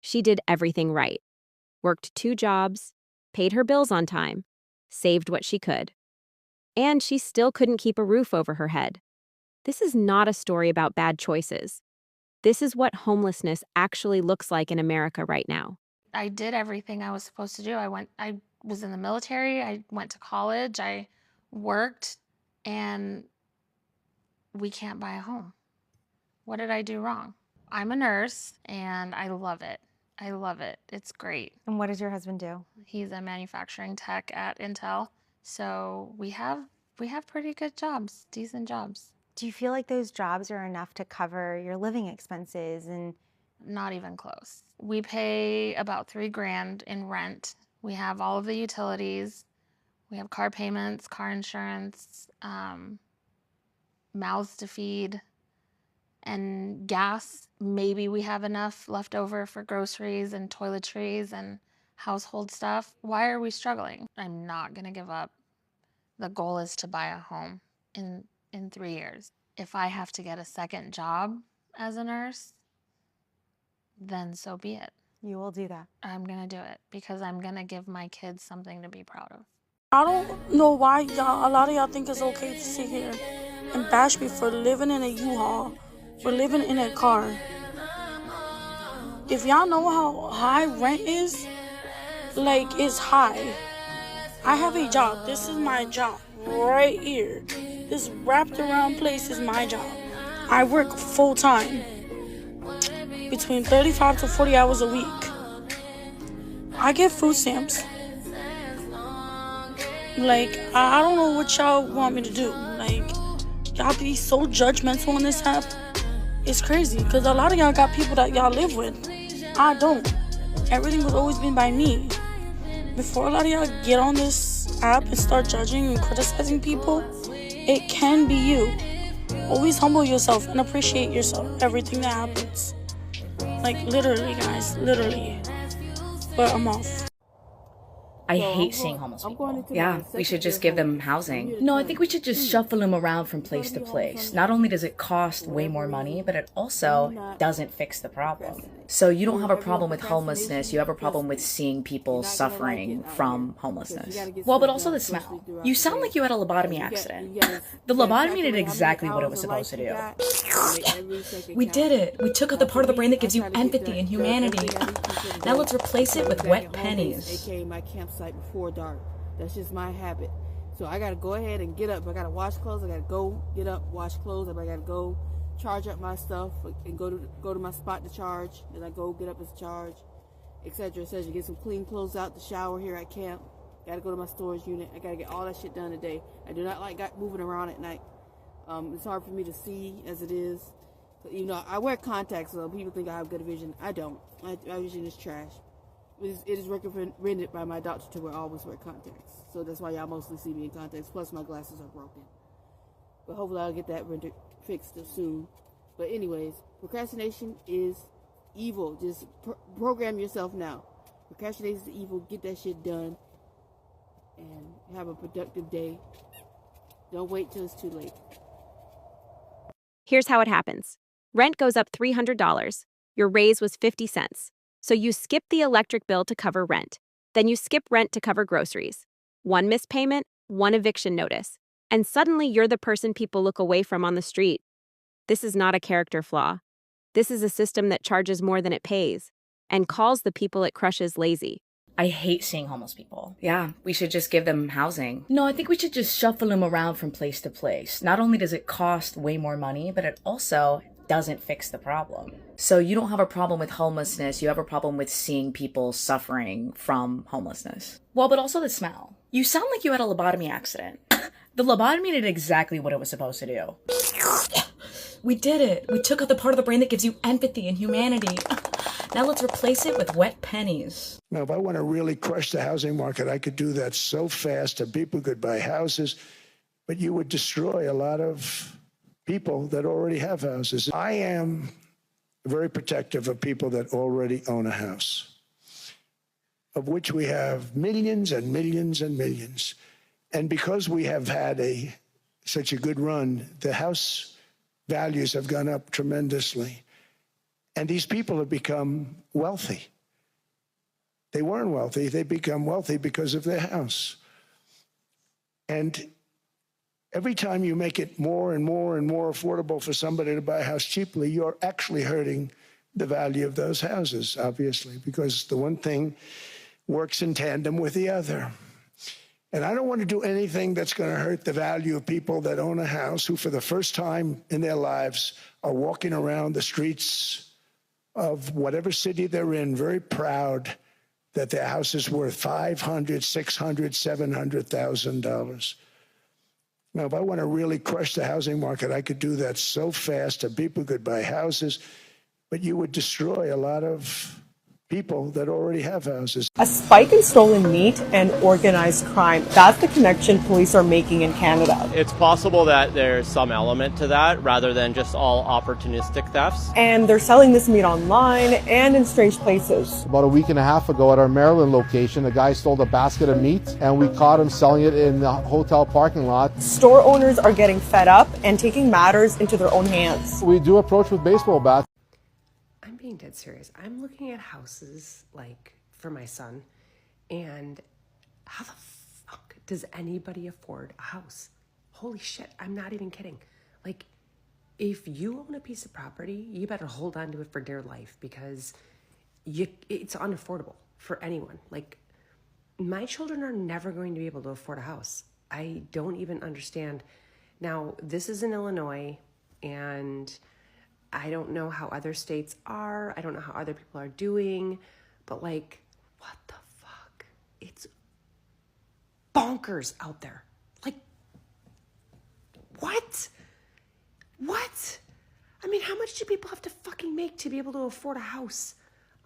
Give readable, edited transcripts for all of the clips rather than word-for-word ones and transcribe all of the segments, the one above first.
She did everything right. Worked 2 jobs, paid her bills on time, saved what she could. And she still couldn't keep a roof over her head. This is not a story about bad choices. This is what homelessness actually looks like in America right now. I did everything I was supposed to do. I was in the military, I went to college, I worked, and we can't buy a home. What did I do wrong? I'm a nurse and I love it. I love it. It's great. And what does your husband do? He's a manufacturing tech at Intel. So we have pretty good jobs, decent jobs. Do you feel like those jobs are enough to cover your living expenses? And Not even close. We pay about 3 grand in rent. We have all of the utilities. We have car payments, car insurance, mouths to feed, and gas. Maybe we have enough left over for groceries and toiletries and household stuff. Why are we struggling? I'm not gonna give up. The goal is to buy a home in 3 years. If I have to get a second job as a nurse, then so be it. you will do that. I'm gonna do it because I'm gonna give my kids something to be proud of. I don't know why a lot of y'all think it's okay to sit here and bash me for living in a U-Haul, for living in a car. If y'all know how high rent is, like, it's high. I have a job. This is my job right here. This wrapped around place is my job. I work full time, between 35 to 40 hours a week. I get food stamps. Like, I don't know what y'all want me to do. Like, y'all be so judgmental on this app. It's crazy, because a lot of y'all got people that y'all live with. I don't. Everything was always been by me. Before a lot of y'all get on this app and start judging and criticizing people, it can be you. Always humble yourself and appreciate yourself, everything that happens. Like, literally, guys, literally. But I'm off. I hate seeing homeless people. Yeah, we should just give them housing. No, I think we should just shuffle them around from place to place. Not only does it cost way more money, but it also doesn't fix the problem. So you don't have a problem with homelessness, you have a problem with seeing people suffering from homelessness. Well, but also the smell. You sound like you had a lobotomy accident. The lobotomy did exactly what it was supposed to do. We did it. We took out the part of the brain that gives you empathy and humanity. Now let's replace it with wet pennies. Before dark. That's just my habit. So I gotta go ahead and get up. I gotta wash clothes. I gotta go get up, wash clothes. I gotta go charge up my stuff and go to my spot to charge. Then I go get up and charge, etc. etc. Get some clean clothes out the shower here at camp. Gotta go to my storage unit. I gotta get all that shit done today. I do not like moving around at night. It's hard for me to see as it is. You know, I wear contacts, so people think I have good vision. I don't. My vision is trash. It is recommended by my doctor to always wear contacts. So that's why y'all mostly see me in contacts. Plus my glasses are broken. But hopefully I'll get that fixed soon. But anyways, procrastination is evil. Just program yourself now. Procrastination is evil. Get that shit done. And have a productive day. Don't wait till it's too late. Here's how it happens. Rent goes up $300. Your raise was 50 cents. So you skip the electric bill to cover rent. Then you skip rent to cover groceries. One missed payment, one eviction notice. And suddenly you're the person people look away from on the street. This is not a character flaw. This is a system that charges more than it pays and calls the people it crushes lazy. I hate seeing homeless people. Yeah, we should just give them housing. No, I think we should just shuffle them around from place to place. Not only does it cost way more money, but it also doesn't fix the problem. So you don't have a problem with homelessness, you have a problem with seeing people suffering from homelessness. Well, but also the smell. You sound like you had a lobotomy accident. The lobotomy did exactly what it was supposed to do. We did it. We took out the part of the brain that gives you empathy and humanity. Now let's replace it with wet pennies. Now, if I want to really crush the housing market, I could do that so fast and people could buy houses, but you would destroy a lot of people that already have houses. I am very protective of people that already own a house, of which we have millions and millions and millions. And because we have had such a good run, the house values have gone up tremendously. And these people have become wealthy. They weren't wealthy. They become wealthy because of their house. And every time you make it more and more and more affordable for somebody to buy a house cheaply, you're actually hurting the value of those houses, obviously, because the one thing works in tandem with the other. And I don't want to do anything that's going to hurt the value of people that own a house who, for the first time in their lives, are walking around the streets of whatever city they're in, very proud that their house is worth $500,000, $600,000, $700,000. Now, if I want to really crush the housing market, I could do that so fast and people could buy houses, but you would destroy a lot of people that already have houses. A spike in stolen meat and organized crime. That's the connection police are making in Canada. It's possible that there's some element to that rather than just all opportunistic thefts. And they're selling this meat online and in strange places. About a week and a half ago at our Maryland location, a guy stole a basket of meat and we caught him selling it in the hotel parking lot. Store owners are getting fed up and taking matters into their own hands. We do approach with baseball bats. I'm being dead serious. I'm looking at houses, like, for my son, and how the fuck does anybody afford a house? Holy shit, I'm not even kidding. Like, if you own a piece of property, you better hold on to it for dear life because it's unaffordable for anyone. Like, my children are never going to be able to afford a house. I don't even understand. Now, this is in Illinois, and I don't know how other states are. I don't know how other people are doing, but like, what the fuck? It's bonkers out there. Like, what? What? I mean, how much do people have to fucking make to be able to afford a house?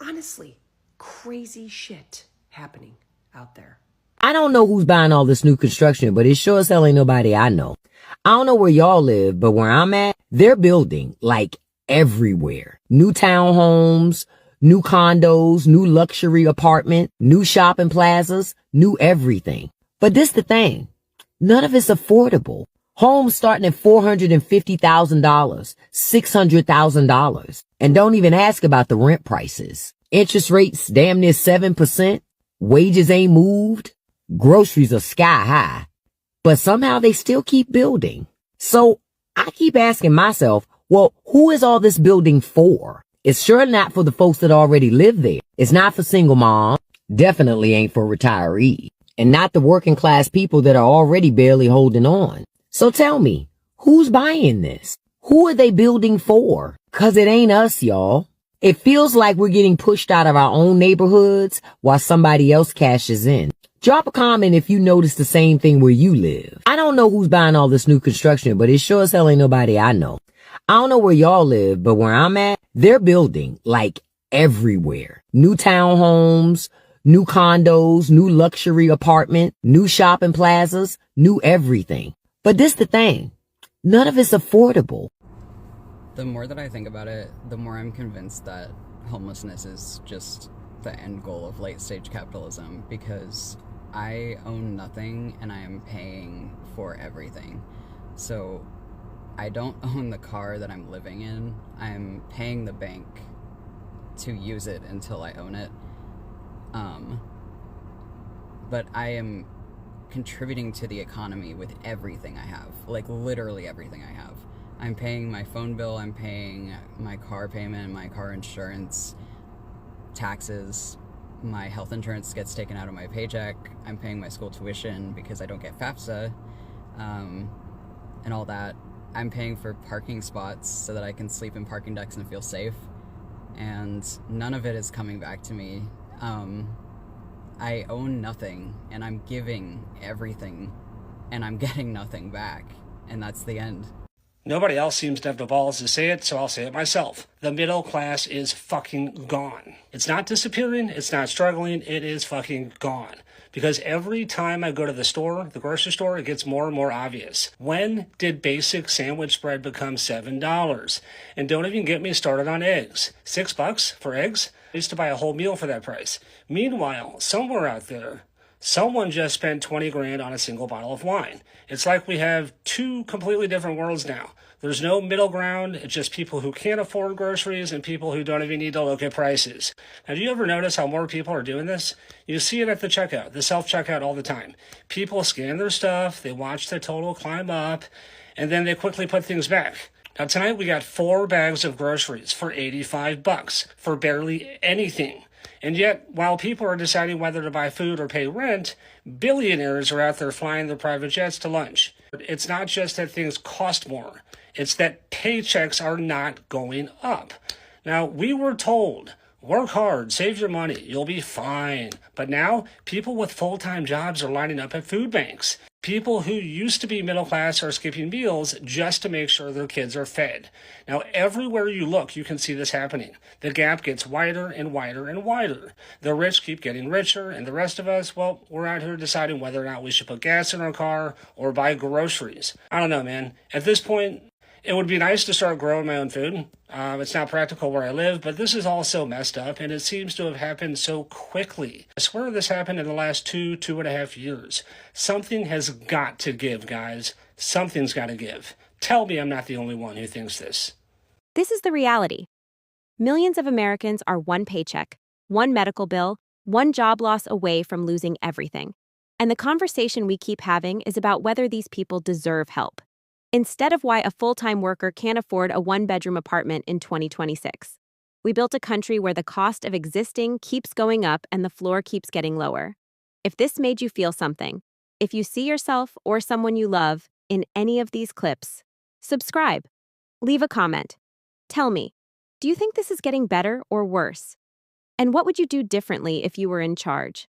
Honestly, crazy shit happening out there. I don't know who's buying all this new construction, but it sure as hell ain't nobody I know. I don't know where y'all live, but where I'm at, they're building like everywhere. New townhomes, new condos, new luxury apartment, new shopping plazas, new everything. But this the thing. None of it's affordable. Homes starting at $450,000, $600,000. And don't even ask about the rent prices. Interest rates damn near 7%. Wages ain't moved. Groceries are sky high. But somehow they still keep building. So I keep asking myself, well, who is all this building for? It's sure not for the folks that already live there. It's not for single moms. Definitely ain't for retirees. And not the working class people that are already barely holding on. So tell me, who's buying this? Who are they building for? 'Cause it ain't us, y'all. It feels like we're getting pushed out of our own neighborhoods while somebody else cashes in. Drop a comment if you notice the same thing where you live. I don't know who's buying all this new construction, but it sure as hell ain't nobody I know. I don't know where y'all live, but where I'm at, they're building like everywhere. New townhomes, new condos, new luxury apartment, new shopping plazas, new everything. But this the thing. None of it's affordable. The more that I think about it, the more I'm convinced that homelessness is just the end goal of late stage capitalism, because I own nothing and I am paying for everything. So I don't own the car that I'm living in. I'm paying the bank to use it until I own it. But I am contributing to the economy with everything I have, like literally everything I have. I'm paying my phone bill, I'm paying my car payment, my car insurance, taxes, my health insurance gets taken out of my paycheck, I'm paying my school tuition because I don't get FAFSA, and all that. I'm paying for parking spots so that I can sleep in parking decks and feel safe, and none of it is coming back to me. I own nothing, and I'm giving everything, and I'm getting nothing back, and that's the end. Nobody else seems to have the balls to say it, so I'll say it myself. The middle class is fucking gone. It's not disappearing, it's not struggling, it is fucking gone. Because every time I go to the store, the grocery store, it gets more and more obvious. When did basic sandwich bread become $7? And don't even get me started on eggs. $6 for eggs? I used to buy a whole meal for that price. Meanwhile, somewhere out there, Someone just spent 20 grand on a single bottle of wine. It's like we have two completely different worlds now. There's no middle ground. It's just people who can't afford groceries and people who don't even need to look at prices. Now, do you ever notice how more people are doing this? You see it at the checkout, the self-checkout all the time. People scan their stuff, they watch the total climb up, and then they quickly put things back. Now, tonight we got 4 bags of groceries for $85 for barely anything. And yet, while people are deciding whether to buy food or pay rent, billionaires are out there flying their private jets to lunch. It's not just that things cost more. It's that paychecks are not going up. Now, we were told, work hard, save your money, you'll be fine. But now, people with full-time jobs are lining up at food banks. People who used to be middle class are skipping meals just to make sure their kids are fed. Now, everywhere you look, you can see this happening. The gap gets wider and wider and wider. The rich keep getting richer, and the rest of us, well, we're out here deciding whether or not we should put gas in our car or buy groceries. I don't know, man. At this point, it would be nice to start growing my own food. It's not practical where I live, but this is all so messed up, and it seems to have happened so quickly. I swear this happened in the last 2.5 years. Something has got to give, guys. Something's got to give. Tell me I'm not the only one who thinks this. This is the reality. Millions of Americans are one paycheck, one medical bill, one job loss away from losing everything. And the conversation we keep having is about whether these people deserve help, instead of why a full-time worker can't afford a one-bedroom apartment in 2026. We built a country where the cost of existing keeps going up and the floor keeps getting lower. If this made you feel something, if you see yourself or someone you love in any of these clips, subscribe, leave a comment. Tell me, do you think this is getting better or worse? And what would you do differently if you were in charge?